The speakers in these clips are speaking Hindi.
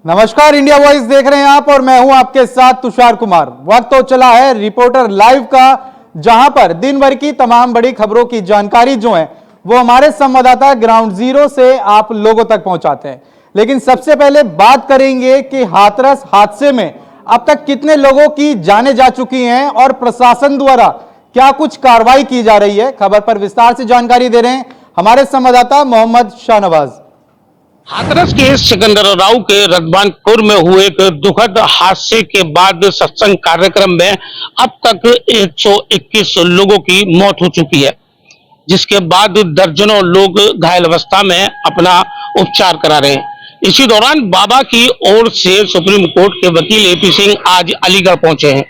नमस्कार, इंडिया वॉइस देख रहे हैं आप और मैं हूं आपके साथ तुषार कुमार। वक्त तो चला है रिपोर्टर लाइव का, जहां पर दिन भर की तमाम बड़ी खबरों की जानकारी जो है वो हमारे संवाददाता ग्राउंड जीरो से आप लोगों तक पहुंचाते हैं। लेकिन सबसे पहले बात करेंगे कि हाथरस हादसे में अब तक कितने लोगों की जानें जा चुकी हैं और प्रशासन द्वारा क्या कुछ कार्रवाई की जा रही है। खबर पर विस्तार से जानकारी दे रहे हैं हमारे संवाददाता मोहम्मद शाहनवाज। हाथरस के सिकंदराव के रतबानपुर में हुए एक दुखद हादसे के बाद सत्संग कार्यक्रम में अब तक 121 लोगों की मौत हो चुकी है, जिसके बाद दर्जनों लोग घायल अवस्था में अपना उपचार करा रहे हैं। इसी दौरान बाबा की ओर से सुप्रीम कोर्ट के वकील एपी सिंह आज अलीगढ़ पहुंचे हैं।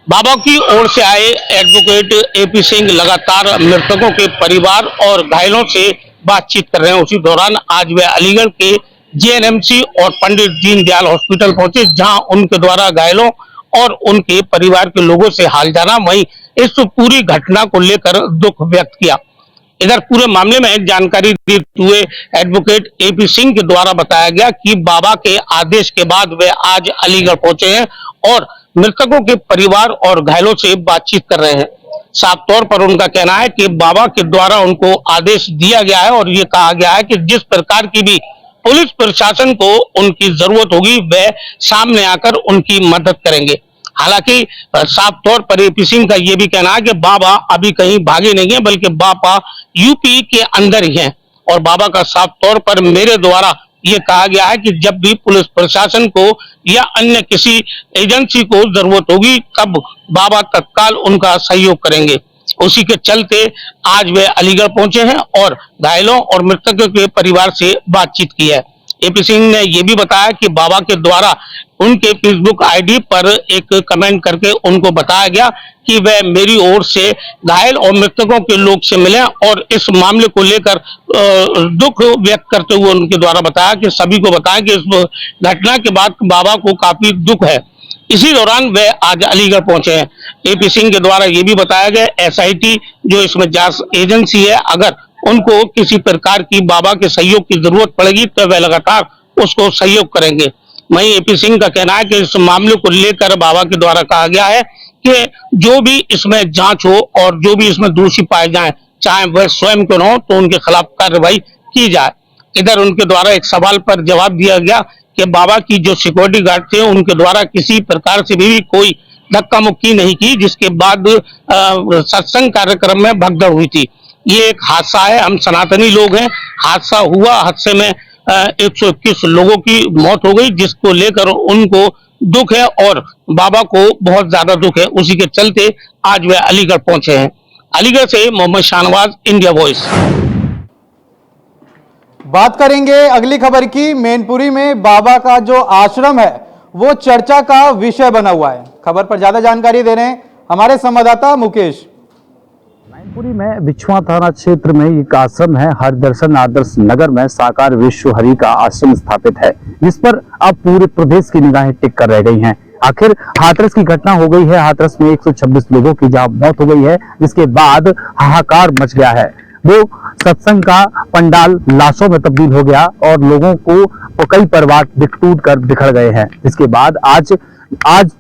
बाबा की ओर से आए एडवोकेट एपी सिंह लगातार मृतकों के परिवार और घायलों से बातचीत कर रहे हैं। उसी दौरान आज वे अलीगढ़ के जेएनएमसी और पंडित दीनदयाल हॉस्पिटल पहुंचे, जहां उनके द्वारा घायलों और उनके परिवार के लोगों से हाल जाना, वहीं इस पूरी घटना को लेकर दुख व्यक्त किया। इधर पूरे मामले में जानकारी देते हुए एडवोकेट एपी सिंह के द्वारा बताया गया कि बाबा के आदेश के बाद वे आज अलीगढ़ पहुंचे हैं और मृतकों के परिवार और घायलों से बातचीत कर रहे हैं। साफ तौर पर उनका कहना है कि बाबा के द्वारा उनको आदेश दिया गया है और ये कहा गया है कि जिस प्रकार की भी पुलिस प्रशासन को उनकी जरूरत होगी वे सामने आकर उनकी मदद करेंगे। हालांकि साफ तौर पर एपी सिंह का ये भी कहना है कि बाबा अभी कहीं भागे नहीं है, बल्कि बाबा यूपी के अंदर ही हैं और बाबा का साफ तौर पर मेरे द्वारा ये कहा गया है कि जब भी पुलिस प्रशासन को या अन्य किसी एजेंसी को जरूरत होगी तब बाबा तत्काल उनका सहयोग करेंगे। उसी के चलते आज वे अलीगढ़ पहुंचे हैं और घायलों और मृतकों के परिवार से बातचीत की है। एपी सिंह ने यह भी बताया कि बाबा के द्वारा उनके फेसबुक आईडी पर एक कमेंट करके उनको बताया गया कि वह मेरी ओर से घायल और मृतकों के लोग से मिले और इस मामले को लेकर दुख व्यक्त करते हुए उनके द्वारा बताया कि सभी को बताएं कि इस घटना के बाद बाबा को काफी दुख है। इसी दौरान वे आज अलीगढ़ पहुंचे हैं। एपी सिंह के द्वारा ये भी बताया गया एसआईटी जो इसमें जांच एजेंसी है, अगर उनको किसी प्रकार की बाबा के सहयोग की जरूरत पड़ेगी तो वे लगातार उसको सहयोग करेंगे। वहीं एपी सिंह का कहना है कि इस मामले को लेकर बाबा के द्वारा कहा गया है कि जो भी इसमें जांच हो और जो भी इसमें दोषी पाए जाएं, चाहे वह स्वयं क्यों न हो, तो उनके खिलाफ कार्रवाई की जाए। इधर उनके द्वारा एक सवाल पर जवाब दिया गया कि बाबा की जो सिक्योरिटी गार्ड थे उनके द्वारा किसी प्रकार से भी कोई धक्का मुक्की नहीं की, जिसके बाद सत्संग कार्यक्रम में भगदड़ हुई थी। ये एक हादसा है, हम सनातनी लोग हैं, हादसा हुआ, हादसे में 121 लोगों की मौत हो गई, जिसको लेकर उनको दुख है और बाबा को बहुत ज्यादा दुख है। उसी के चलते आज वे अलीगढ़ पहुंचे हैं। अलीगढ़ से मोहम्मद शाहनवाज, इंडिया वॉइस। बात करेंगे अगली खबर की। मैनपुरी में बाबा का जो आश्रम है वो चर्चा का विषय बना हुआ है। खबर पर ज्यादा जानकारी दे रहे हैं हमारे संवाददाता मुकेश। मैनपुरी में बिछुआ थाना क्षेत्र में एक आश्रम है। हरदर्शन आदर्श नगर में साकार विश्व हरि का आश्रम स्थापित है, जिस पर अब पूरे प्रदेश की निगाहें टिक कर रह गई हैं। आखिर हाथरस की घटना हो गई है। हाथरस में 126 लोगों की जहां मौत हो गई है, जिसके बाद हाहाकार मच गया है। वो सत्संग का पंडाल लाशों में तब्दील हो गया और लोगों को कई परिवार टूट कर बिखर गए हैं। इसके बाद आज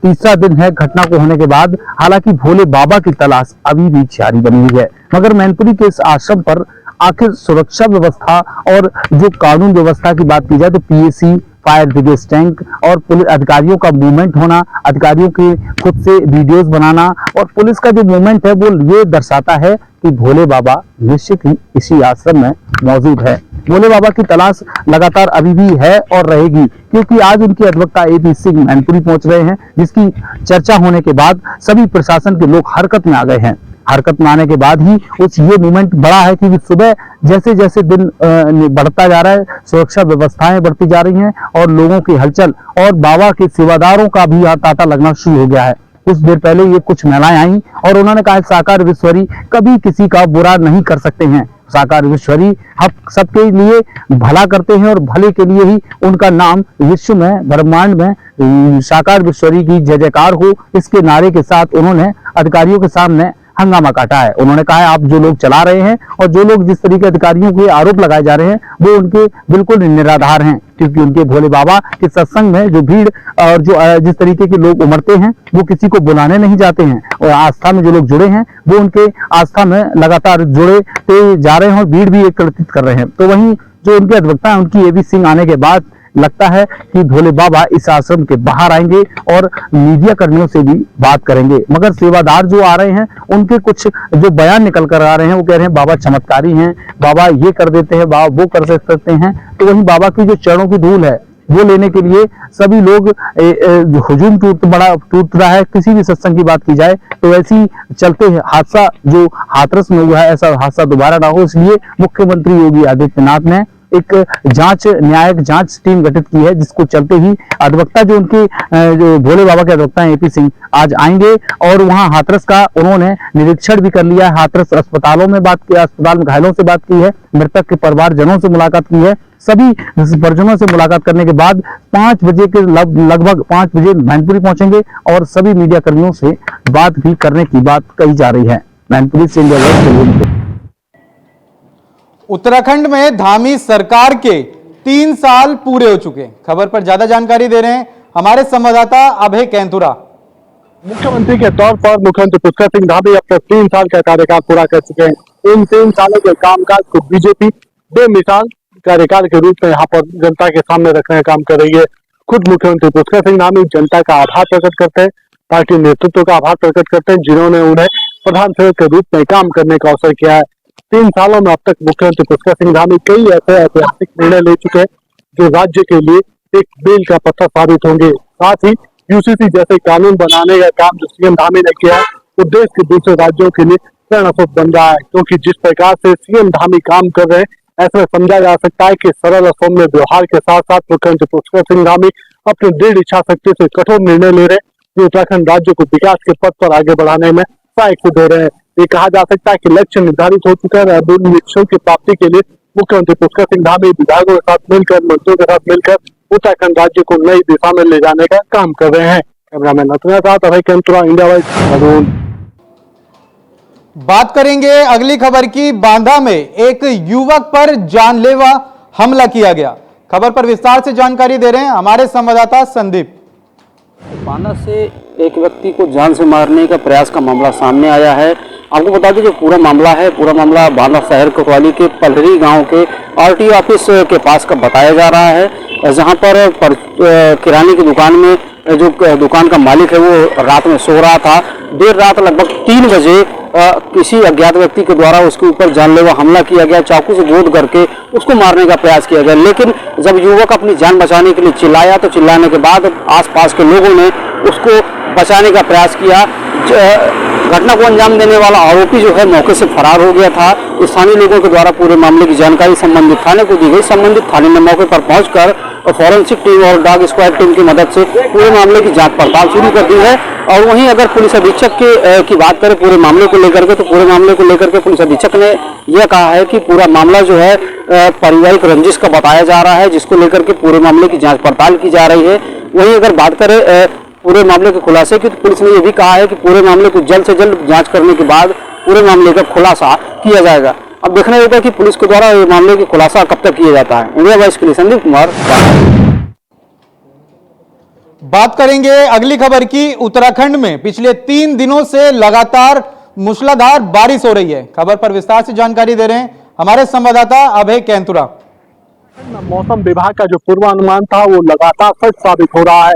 तीसरा दिन है घटना को होने के बाद। हालांकि भोले बाबा की तलाश अभी भी जारी बनी हुई है, मगर मैनपुरी के इस आश्रम पर आखिर सुरक्षा व्यवस्था और जो कानून व्यवस्था की बात की जाए तो पीएसी, फायर ब्रिगेड टैंक और पुलिस अधिकारियों का मूवमेंट होना, अधिकारियों के खुद से वीडियोस बनाना और पुलिस का जो मूवमेंट है वो ये दर्शाता है कि भोले बाबा निश्चित ही इसी आश्रम में मौजूद है। भोले बाबा की तलाश लगातार अभी भी है और रहेगी, क्योंकि आज उनके अधिवक्ता एपी सिंह मैनपुरी पहुंच रहे हैं, जिसकी चर्चा होने के बाद सभी प्रशासन के लोग हरकत में आ गए हैं। हरकत में आने के बाद ही ये मूवमेंट बढ़ा है, क्योंकि सुबह जैसे जैसे दिन बढ़ता जा रहा है, सुरक्षा व्यवस्थाएं बढ़ती जा रही हैं और लोगों की हलचल और बाबा के सेवादारों का भी तांता लगना शुरू हो गया है। कुछ देर पहले ये कुछ महिलाएं आई और उन्होंने कहा साकार विश्वरी कभी किसी का बुरा नहीं कर सकते हैं। साकार विश्वरी हम सबके लिए भला करते हैं और भले के लिए ही उनका नाम विश्व में, ब्रह्मांड में साकार विश्वरी की जय जयकार हो, इसके नारे के साथ उन्होंने अधिकारियों के सामने हंगामा काटा है। उन्होंने कहा है आप जो लोग चला रहे हैं और जो लोग जिस तरीके अधिकारियों के आरोप लगाए जा रहे हैं वो उनके बिल्कुल निराधार हैं, क्योंकि उनके भोले बाबा के सत्संग में जो भीड़ और जो जिस तरीके के लोग उमड़ते हैं वो किसी को बुलाने नहीं जाते हैं, और आस्था में जो लोग जुड़े हैं वो उनके आस्था में लगातार जुड़े जा रहे हैं और भीड़ भी एकत्रित कर रहे हैं। तो वहीं जो उनके अधिवक्ता हैं उनकी एबी सिंह आने के बाद लगता है कि भोले बाबा इस आश्रम के बाहर आएंगे और मीडिया कर्मियों से भी बात करेंगे। मगर सेवादार जो आ रहे हैं उनके कुछ जो बयान निकल कर आ रहे हैं वो कह रहे हैं बाबा चमत्कारी हैं, बाबा ये कर देते हैं, बाबा वो कर सकते हैं। तो वहीं बाबा की जो चरणों की धूल है वो लेने के लिए सभी लोग हुजूम टूट रहा है। किसी भी सत्संग की बात की जाए तो ऐसी चलते हादसा जो हाथरस में हुआ है ऐसा हादसा दोबारा ना हो, इसलिए मुख्यमंत्री योगी आदित्यनाथ ने एक न्यायिक जांच टीम गठित की है, जिसको चलते ही अधिवक्ता जो उनके जो भोले बाबा के अधिवक्ता हैं एपी सिंह आज आएंगे और वहां हाथरस का उन्होंने निरीक्षण भी कर लिया है। हाथरस अस्पतालों में बात की, अस्पताल में घायलों से बात की है, मृतक के परिवारजनों से मुलाकात की है। सभी परिजनों से मुलाकात करने के बाद 5 बजे के लगभग 5 बजे मैनपुरी पहुंचेंगे और सभी मीडिया कर्मियों से बात भी करने की बात कही जा रही है। मैनपुरी से इंडिया वर्ल्ड के लिए। उत्तराखंड में धामी सरकार के 3 साल पूरे हो चुके हैं। खबर पर ज्यादा जानकारी दे रहे हैं हमारे संवाददाता अभय कैंथुरा। मुख्यमंत्री के तौर पर मुख्यमंत्री पुष्कर सिंह धामी अपने 3 साल का कार्यकाल पूरा कर चुके हैं। इन 3 सालों के कामकाज को बीजेपी बेमिसाल कार्यकाल के रूप में यहाँ पर जनता के सामने रखने का काम कर रही है। खुद मुख्यमंत्री पुष्कर सिंह धामी जनता का आभार प्रकट करते हैं, पार्टी नेतृत्व का आभार प्रकट करते हैं जिन्होंने उन्हें प्रधान सेवक के रूप में काम करने का अवसर किया है। 3 सालों में अब तक मुख्यमंत्री पुष्कर सिंह धामी कई ऐसे ऐतिहासिक निर्णय ले चुके हैं जो राज्य के लिए एक मील का पत्थर साबित होंगे। साथ ही यूसीसी जैसे कानून बनाने का काम जो सीएम धामी ने किया है वो देश के दूसरे राज्यों के लिए प्रेरणा स्रोत बन रहा है, क्योंकि जिस प्रकार से सीएम धामी काम कर रहे हैं ऐसे में समझा जा सकता है कि सरल और सौम्य व्यवहार के साथ साथ मुख्यमंत्री पुष्कर सिंह धामी अपनी दृढ़ इच्छा शक्ति से कठोर निर्णय ले रहे हैं जो उत्तराखंड राज्य को विकास के पथ पर आगे बढ़ाने में सहायक सिद्ध हो रहे हैं। ये कहा जा सकता है कि लक्ष्य निर्धारित हो चुका है। उन लक्ष्यों की प्राप्ति के लिए मुख्यमंत्री पुष्कर सिंह धामी विभागों के साथ मिलकर, मंत्रियों के साथ मिलकर उत्तराखंड राज्य को नई दिशा में ले जाने का काम कर रहे हैं। कैमरामैन नथुना साथ अभय कैंथुरा, इंडिया वाइज। बात करेंगे अगली खबर की। बांदा में एक युवक पर जानलेवा हमला किया गया। खबर पर विस्तार से जानकारी दे रहे हैं हमारे संवाददाता संदीप। बांदा से एक व्यक्ति को जान से मारने का प्रयास का मामला सामने आया है। आपको बता दें जो पूरा मामला बांदा शहर कोतवाली के पलहरी गांव के आरटीओ ऑफिस के पास का बताया जा रहा है, जहां पर किराने की दुकान में जो दुकान का मालिक है वो रात में सो रहा था। देर रात लगभग 3 बजे किसी अज्ञात व्यक्ति के द्वारा उसके ऊपर जानलेवा हमला किया गया, चाकू से गोद करके उसको मारने का प्रयास किया गया। लेकिन जब युवक अपनी जान बचाने के लिए चिल्लाया तो चिल्लाने के बाद आसपास के लोगों ने उसको बचाने का प्रयास किया। घटना को अंजाम देने वाला आरोपी जो है मौके से फरार हो गया था। स्थानीय लोगों के द्वारा पूरे मामले की जानकारी संबंधित थाने को दी गई। संबंधित थाने ने मौके पर पहुंचकर फॉरेंसिक टीम और डॉग स्क्वाड टीम की मदद से पूरे मामले की जांच पड़ताल शुरू कर दी है। और वहीं अगर पुलिस अधीक्षक की बात करें पूरे मामले को लेकर के, तो पूरे मामले को लेकर के पुलिस अधीक्षक ने यह कहा है कि पूरा मामला जो है पारिवारिक रंजिश का बताया जा रहा है, जिसको लेकर के पूरे मामले की जाँच पड़ताल की जा रही है। वहीं अगर बात करें पूरे मामले के खुलासे की, तो पुलिस ने यह भी कहा है कि पूरे मामले को जल्द से जल्द जांच करने के बाद पूरे मामले का खुलासा किया जाएगा। अब देखना होगा कि पुलिस के द्वारा ये मामले की खुलासा कब तक किया जाता है। इंडिया वाइज के लिए संदीप कुमार। बात करेंगे अगली खबर की। उत्तराखंड में पिछले 3 दिनों से लगातार मूसलाधार बारिश हो रही है। खबर पर विस्तार से जानकारी दे रहे हैं हमारे संवाददाता अभय कैंथुरा। मौसम विभाग का जो पूर्वानुमान था वो लगातार सच साबित हो रहा है।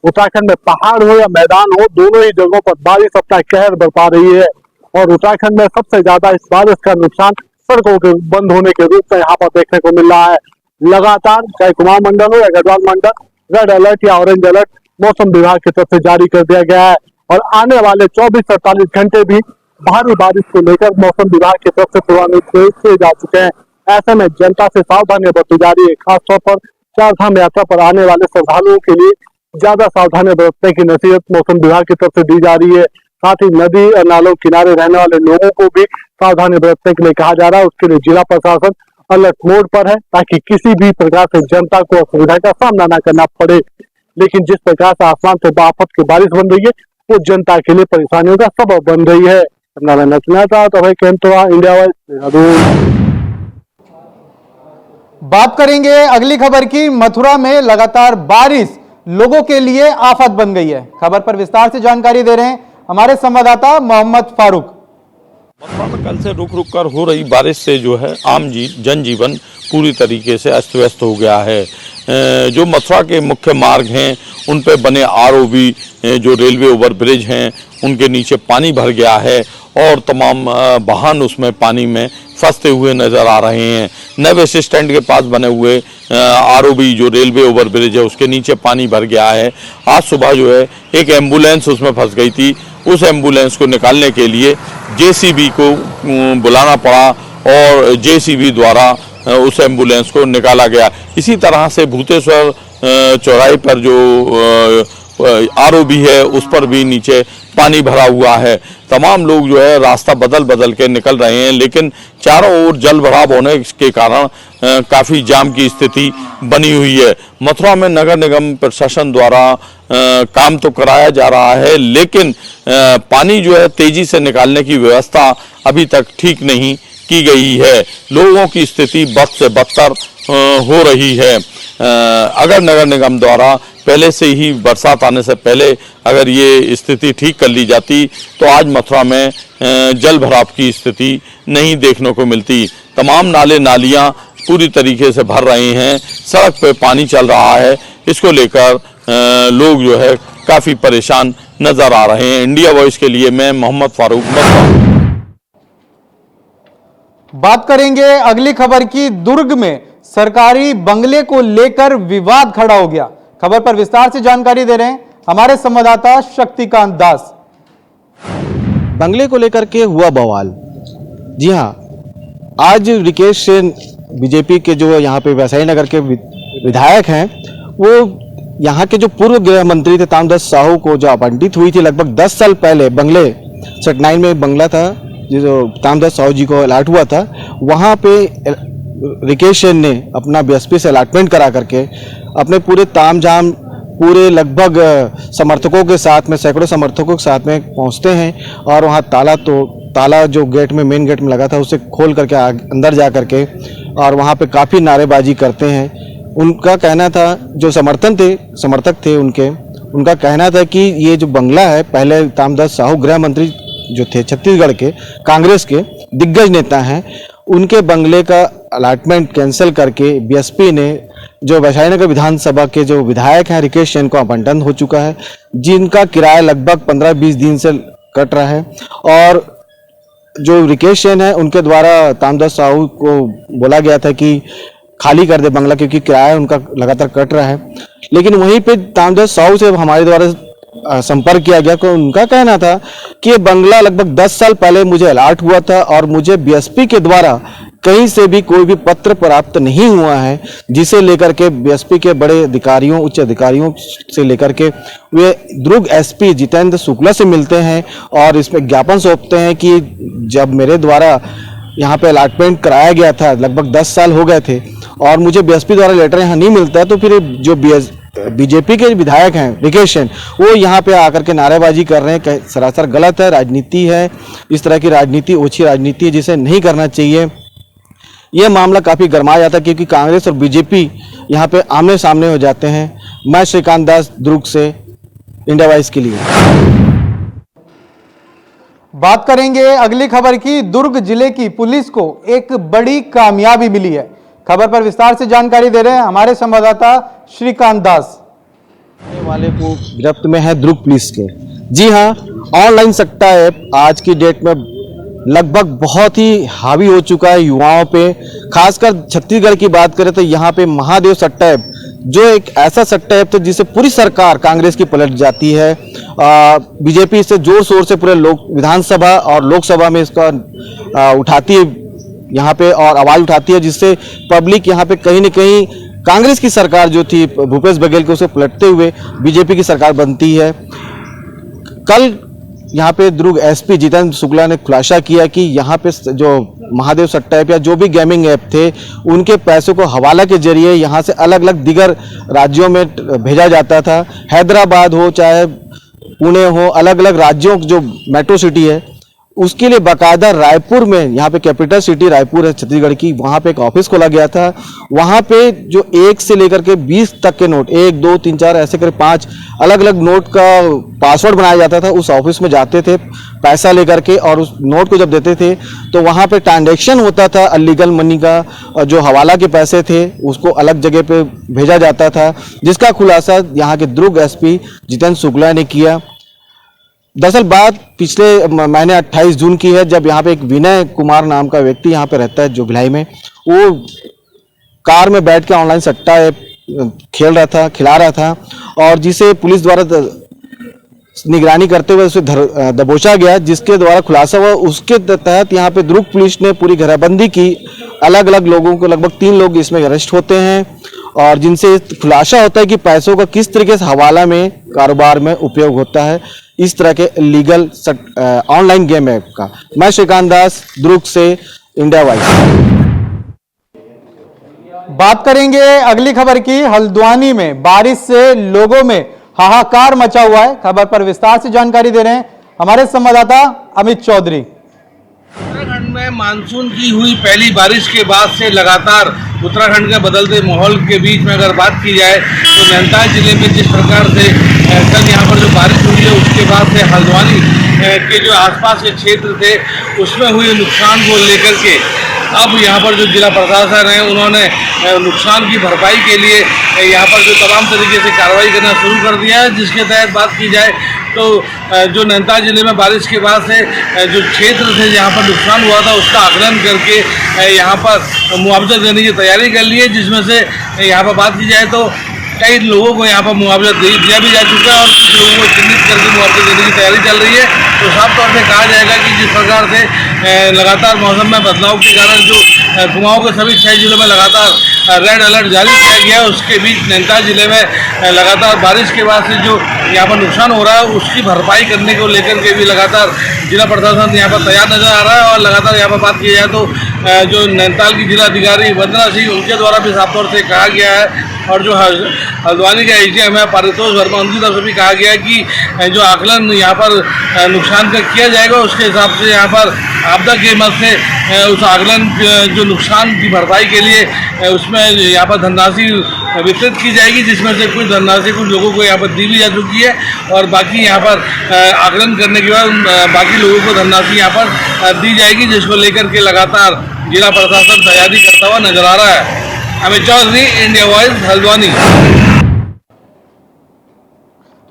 उत्तराखंड में पहाड़ हो या मैदान हो, दोनों ही जगहों पर बारिश अपना कहर बरपा रही है। और उत्तराखंड में सबसे ज्यादा इस बारिश का नुकसान सड़कों के बंद होने के रूप में यहाँ पर देखने को मिल रहा है। लगातार चाहे कुमाऊं मंडल हो या गढ़वाल मंडल, रेड अलर्ट या ऑरेंज अलर्ट मौसम विभाग की तरफ से जारी कर दिया गया है। और आने वाले 24-48 घंटे भी भारी बारिश को लेकर मौसम विभाग की तरफ से पूर्वानुमान किए जा चुके हैं। ऐसे में जनता से सावधानी बरती जा रही है। खासतौर पर चारधाम यात्रा पर आने वाले श्रद्धालुओं के लिए ज्यादा सावधानी बरतने की नसीहत मौसम विभाग की तरफ से दी जा रही है। साथ ही नदी और नालों किनारे रहने वाले लोगों को भी सावधानी बरतने के लिए कहा जा रहा है। उसके लिए जिला प्रशासन अलर्ट मोड पर है ताकि किसी भी प्रकार से जनता को असुविधा का सामना न करना पड़े। लेकिन जिस प्रकार से आसमान से आफत की बारिश बन रही है वो जनता के लिए परेशानियों का सबब बन रही है। मैं नचना था तो भाई केम तो इंडिया वाइज बात करेंगे अगली खबर की। मथुरा में लगातार बारिश लोगों के लिए आफत बन गई है। खबर पर विस्तार से जानकारी दे रहे हैं हमारे संवाददाता मोहम्मद फारूक। मथुरा में कल से रुक रुक कर हो रही बारिश से जो है आम जनजीवन पूरी तरीके से अस्त व्यस्त हो गया है। जो मथुरा के मुख्य मार्ग हैं उन पर बने आरओबी जो रेलवे ओवरब्रिज हैं उनके नीचे पानी भर गया है और तमाम वाहन उसमें पानी में फंसते हुए नजर आ रहे हैं। नए बस स्टैंड के पास बने हुए आरओबी जो रेलवे ओवरब्रिज है उसके नीचे पानी भर गया है। आज सुबह जो है एक एम्बुलेंस उसमें फंस गई थी। उस एम्बुलेंस को निकालने के लिए जेसीबी को बुलाना पड़ा और जेसीबी द्वारा उस एम्बुलेंस को निकाला गया। इसी तरह से भूतेश्वर चौराहे पर जो आरओबी है उस पर भी नीचे पानी भरा हुआ है। तमाम लोग जो है रास्ता बदल बदल के निकल रहे हैं, लेकिन चारों ओर जल भराव होने के कारण काफ़ी जाम की स्थिति बनी हुई है। मथुरा में नगर निगम प्रशासन द्वारा काम तो कराया जा रहा है, लेकिन पानी जो है तेजी से निकालने की व्यवस्था अभी तक ठीक नहीं की गई है। लोगों की स्थिति बद से बदतर हो रही है। अगर नगर निगम द्वारा पहले से ही बरसात आने से पहले अगर ये स्थिति ठीक कर ली जाती तो आज मथुरा में जल भराव की स्थिति नहीं देखने को मिलती। तमाम नाले नालियां पूरी तरीके से भर रहे हैं, सड़क पे पानी चल रहा है। इसको लेकर लोग जो है काफ़ी परेशान नजर आ रहे हैं। इंडिया वॉइस के लिए मैं मोहम्मद फारूक मथुरा। बात करेंगे अगली खबर की। दुर्ग में सरकारी बंगले को लेकर विवाद खड़ा हो गया। खबर पर विस्तार से जानकारी दे रहे हैं हमारे संवाददाता शक्तिकांत दास। बंगले को लेकर के हुआ बवाल। जी हां, आज रिकेश सेन बीजेपी के जो यहाँ पे वैशाली नगर के विधायक हैं, वो यहाँ के जो पूर्व गृह मंत्री थे तामदस्त साहू को जो आवंटित हुई थी लगभग 10 साल पहले बंगले सटनाइन में बंगला था जो तामदस्त साहू जी को अलाट हुआ था, वहाँ पे रिकेश सेन ने अपना बीएसपी से अलाटमेंट करा करके अपने पूरे तामझाम पूरे लगभग समर्थकों के साथ में सैकड़ों समर्थकों के साथ में पहुंचते हैं और वहां ताला जो गेट में मेन गेट में लगा था उसे खोल करके अंदर जा करके और वहां पे काफ़ी नारेबाजी करते हैं। उनका कहना था, जो समर्थक थे उनका कहना था कि ये जो बंगला है, पहले तामदस्त साहू गृह मंत्री जो थे छत्तीसगढ़ के कांग्रेस के दिग्गज नेता हैं, उनके बंगले का अलाटमेंट कैंसिल करके बीएसपी ने जो वैशाली नगर विधानसभा के जो विधायक हैं रिकेश सेन को आवंटन हो चुका है, जिनका किराया लगभग 15-20 दिन से कट रहा है। और जो रिकेश सेन है उनके द्वारा तामदस्त साहू को बोला गया था कि खाली कर दे बंगला, क्योंकि किराया उनका लगातार कट रहा है। लेकिन वहीं पे तामदस्त साहू से हमारे द्वारा संपर्क किया गया तो उनका कहना था कि ये बंगला लगभग 10 साल पहले मुझे अलाट हुआ था और मुझे बीएसपी के द्वारा कहीं से भी कोई भी पत्र प्राप्त नहीं हुआ है, जिसे लेकर के बीएसपी के बड़े अधिकारियों उच्च अधिकारियों से लेकर के वे दुर्ग एसपी जितेंद्र शुक्ला से मिलते हैं और इसमें ज्ञापन सौंपते हैं कि जब मेरे द्वारा यहाँ पे अलाटमेंट कराया गया था लगभग 10 साल हो गए थे और मुझे बीएसपी द्वारा लेटर यहाँ नहीं मिलता है, तो फिर जो बीजेपी के विधायक हैं रिकेश सेन वो यहाँ पे आकर के नारेबाजी कर रहे हैं। सरासर गलत है, राजनीति है, इस तरह की राजनीति ओछी राजनीति है जिसे नहीं करना चाहिए। यह मामला काफ़ी गरमा जाता है क्योंकि कांग्रेस और बीजेपी यहाँ पे आमने सामने हो जाते हैं। मैं श्रीकांत दास दुर्ग से इंडिया वॉइस के लिए। बात करेंगे अगली खबर की। दुर्ग जिले की पुलिस को एक बड़ी कामयाबी मिली है। खबर पर विस्तार से जानकारी दे रहे हैं हमारे संवाददाता श्रीकांत दास। वाले को गिरफ्त में है दुर्ग पुलिस के। जी हाँ, ऑनलाइन सट्टा ऐप आज की डेट में लगभग बहुत ही हावी हो चुका है युवाओं पे। खासकर छत्तीसगढ़ की बात करें तो यहाँ पे महादेव सट्टा ऐप जो एक ऐसा सट्टा ऐप था जिसे पूरी सरकार कांग्रेस की पलट जाती है। बीजेपी इससे जोर शोर से पूरे विधानसभा और लोकसभा में इसका उठाती है यहाँ पे और आवाज उठाती है, जिससे पब्लिक यहाँ पे कहीं न कहीं कांग्रेस की सरकार जो थी भूपेश बघेल के उसे पलटते हुए बीजेपी की सरकार बनती है। कल यहाँ पे दुर्ग एसपी जितेंद्र शुक्ला ने खुलासा किया कि यहाँ पे जो महादेव सट्टा ऐप या जो भी गेमिंग ऐप थे उनके पैसों को हवाला के जरिए यहाँ से अलग अलग दिगर राज्यों में भेजा जाता था। हैदराबाद हो चाहे पुणे हो, अलग अलग राज्यों जो मेट्रो सिटी है उसके लिए बाकायदा रायपुर में, यहाँ पे कैपिटल सिटी रायपुर है छत्तीसगढ़ की, वहाँ पे एक ऑफिस खोला गया था। वहाँ पे जो 1 से लेकर के 20 तक के नोट, 1, 2, 3, 4 ऐसे कर 5 अलग अलग नोट का पासवर्ड बनाया जाता था। उस ऑफिस में जाते थे पैसा लेकर के, और उस नोट को जब देते थे तो वहाँ पे ट्रांजैक्शन होता था अनलीगल मनी का, जो हवाला के पैसे थे उसको अलग जगह पे भेजा जाता था, जिसका खुलासा यहाँ के दुर्ग एसपी जितेंद्र शुक्ला ने किया। दरअसल बात पिछले महीने 28 जून की है, जब यहाँ पे एक विनय कुमार नाम का व्यक्ति यहाँ पे रहता है जो भिलाई में, वो कार में बैठ के ऑनलाइन सट्टा खिला रहा था, और जिसे पुलिस द्वारा निगरानी करते हुए उसे दबोचा गया, जिसके द्वारा खुलासा हुआ। उसके तहत यहाँ पे दुर्ग पुलिस ने पूरी घेराबंदी की। अलग अलग लोगों को, लगभग 3 लोग इसमें अरेस्ट होते हैं, और जिनसे खुलासा होता है कि पैसों का किस तरीके से हवाला में कारोबार में उपयोग होता है, इस तरह के लीगल ऑनलाइन गेम ऐप का। मैं श्रीकांत दास, दुर्ग से, इंडिया वाइज। बात करेंगे अगली खबर की। हल्द्वानी में बारिश से लोगों में हाहाकार मचा हुआ है। खबर पर विस्तार से जानकारी दे रहे हैं हमारे संवाददाता अमित चौधरी। उत्तराखंड में मानसून की हुई पहली बारिश के बाद से लगातार उत्तराखंड के बदलते माहौल के बीच में अगर बात की जाए तो नैनीताल जिले में जिस प्रकार से कल यहाँ पर जो बारिश हुई है, उसके बाद से हल्द्वानी के जो आसपास के क्षेत्र थे उसमें हुए नुकसान को लेकर के अब यहाँ पर जो जिला प्रशासन है उन्होंने नुकसान की भरपाई के लिए यहाँ पर जो तमाम तरीके से कार्रवाई करना शुरू कर दिया है। जिसके तहत बात की जाए तो जो नैनीताल जिले में बारिश के बाद से जो क्षेत्र थे जहाँ पर नुकसान हुआ था उसका आकलन करके यहाँ पर मुआवजा देने की तैयारी कर ली है, जिसमें से यहाँ पर बात की जाए तो कई लोगों को यहाँ पर मुआवजा दिया भी जा चुका है और कुछ लोगों को चिन्हित करके मुआवजा देने की तैयारी चल रही है। तो साफ तौर से कहा जाएगा कि जिस प्रकार से लगातार मौसम में बदलाव के कारण जो कुमाऊं के सभी 6 जिलों में लगातार रेड अलर्ट जारी किया गया है, उसके बीच नैनीताल जिले में लगातार बारिश के बाद से जो यहाँ पर नुकसान हो रहा है उसकी भरपाई करने को लेकर के भी लगातार जिला प्रशासन यहाँ पर तैयार नजर आ रहा है। और लगातार यहाँ पर बात की जाए तो जो नैनीताल की जिलाधिकारी वंदना सिंह, उनके द्वारा भी साफ तौर से कहा गया है, और जो हल्द्वानी का एसडीएम है पारितोष वर्मा, उनकी तरफ से भी कहा गया है कि जो आकलन यहाँ पर नुकसान का किया जाएगा उसके हिसाब से यहाँ पर आपदा के मद से उस आकलन जो नुकसान की भरपाई के लिए उसमें यहाँ पर धनराशि वितरित की जाएगी, जिसमें से कुछ धनराशि कुछ लोगों को यहाँ पर दी भी जा चुकी है और बाकी यहाँ पर आकलन करने के बाद बाकी लोगों को धनराशि यहाँ पर दी जाएगी, जिसको लेकर के लगातार जिला प्रशासन तैयारी करता हुआ नजर आ रहा है। Amit Chaudhary, India Voice, Haldwani.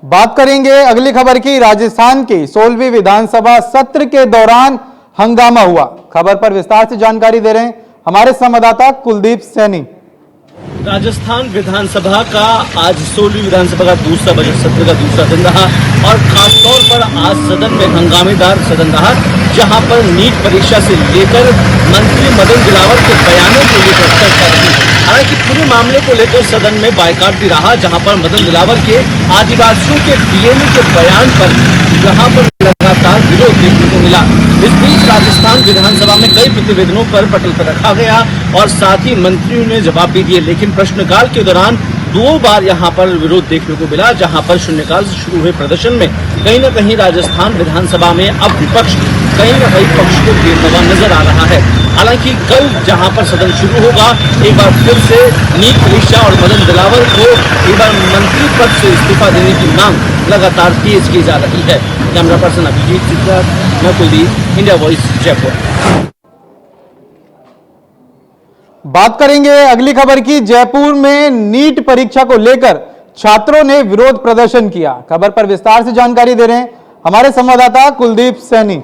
बात करेंगे अगली खबर की। राजस्थान की 16वीं विधानसभा सत्र के दौरान हंगामा हुआ। खबर पर विस्तार से जानकारी दे रहे हैं हमारे संवाददाता कुलदीप सैनी। राजस्थान विधानसभा का आज 16वीं विधानसभा का दूसरा बजट सत्र का दूसरा दिन रहा और खासतौर पर आज सदन में हंगामेदार सदन रहा, जहां पर नीट परीक्षा से लेकर मंत्री मदन दिलावर के बयानों को लेकर चर्चा रही। हालांकि पूरे मामले को लेकर सदन में बायकाट भी रहा, जहां पर मदन दिलावर के आदिवासियों के डीएनए के बयान पर जहां पर लगातार विरोध देखने को मिला। इस बीच राजस्थान विधानसभा में कई प्रतिवेदनों पर पटल पर रखा गया और साथ ही मंत्रियों ने जवाब भी दिए, लेकिन प्रश्नकाल के दौरान 2 बार यहां पर विरोध देखने को मिला, जहां पर शून्यकाल से शुरू हुए प्रदर्शन में कहीं न कहीं राजस्थान विधानसभा में अब विपक्ष कहीं न कहीं पक्ष को घेरता नजर आ रहा है। हालांकि कल जहां पर सदन शुरू होगा, एक बार फिर से नीट परीक्षा और मदन दिलावर को एक बार मंत्री पद से इस्तीफा देने की मांग लगातार तेज की जा रही है। कैमरा पर्सन अभिजीत चित्रा, मैं कुलदीप, इंडिया वॉइस, जयपुर। बात करेंगे अगली खबर की। जयपुर में नीट परीक्षा को लेकर छात्रों ने विरोध प्रदर्शन किया। खबर पर विस्तार से जानकारी दे रहे हैं हमारे संवाददाता कुलदीप सैनी।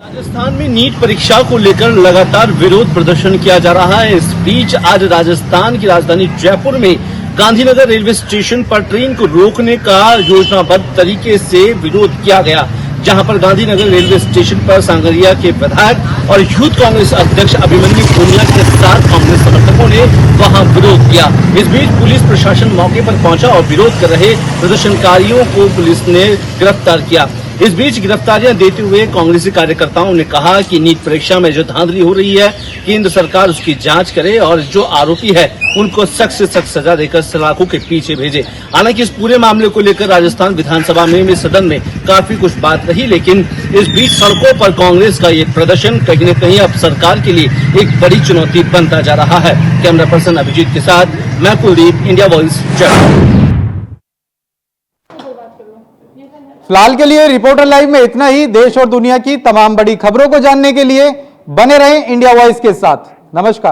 राजस्थान में नीट परीक्षा को लेकर लगातार विरोध प्रदर्शन किया जा रहा है। इस बीच आज राजस्थान की राजधानी जयपुर में गांधीनगर रेलवे स्टेशन पर ट्रेन को रोकने का योजनाबद्ध तरीके से विरोध किया गया, जहां पर गांधीनगर रेलवे स्टेशन पर सांगरिया के विधायक और यूथ कांग्रेस अध्यक्ष अभिमन्यु पूनिया के साथ कांग्रेस समर्थकों ने वहां विरोध किया। इस बीच पुलिस प्रशासन मौके पर पहुंचा और विरोध कर रहे प्रदर्शनकारियों को पुलिस ने गिरफ्तार किया। इस बीच गिरफ्तारियां देते हुए कांग्रेसी कार्यकर्ताओं ने कहा कि नीट परीक्षा में जो धांधली हो रही है, केंद्र सरकार उसकी जांच करे और जो आरोपी है उनको सख्त से सख्त सजा देकर सलाखों के पीछे भेजे। हालांकि इस पूरे मामले को लेकर राजस्थान विधानसभा में सदन में काफी कुछ बात रही, लेकिन इस बीच सड़कों पर कांग्रेस का ये प्रदर्शन कहीं न कहीं अब सरकार के लिए एक बड़ी चुनौती बनता जा रहा है। कैमरा पर्सन अभिजीत के साथ मैं कुलदीप, इंडिया वॉइस, जयपुर। फिलहाल के लिए रिपोर्टर लाइव में इतना ही। देश और दुनिया की तमाम बड़ी खबरों को जानने के लिए बने रहें इंडिया वॉइस के साथ। नमस्कार।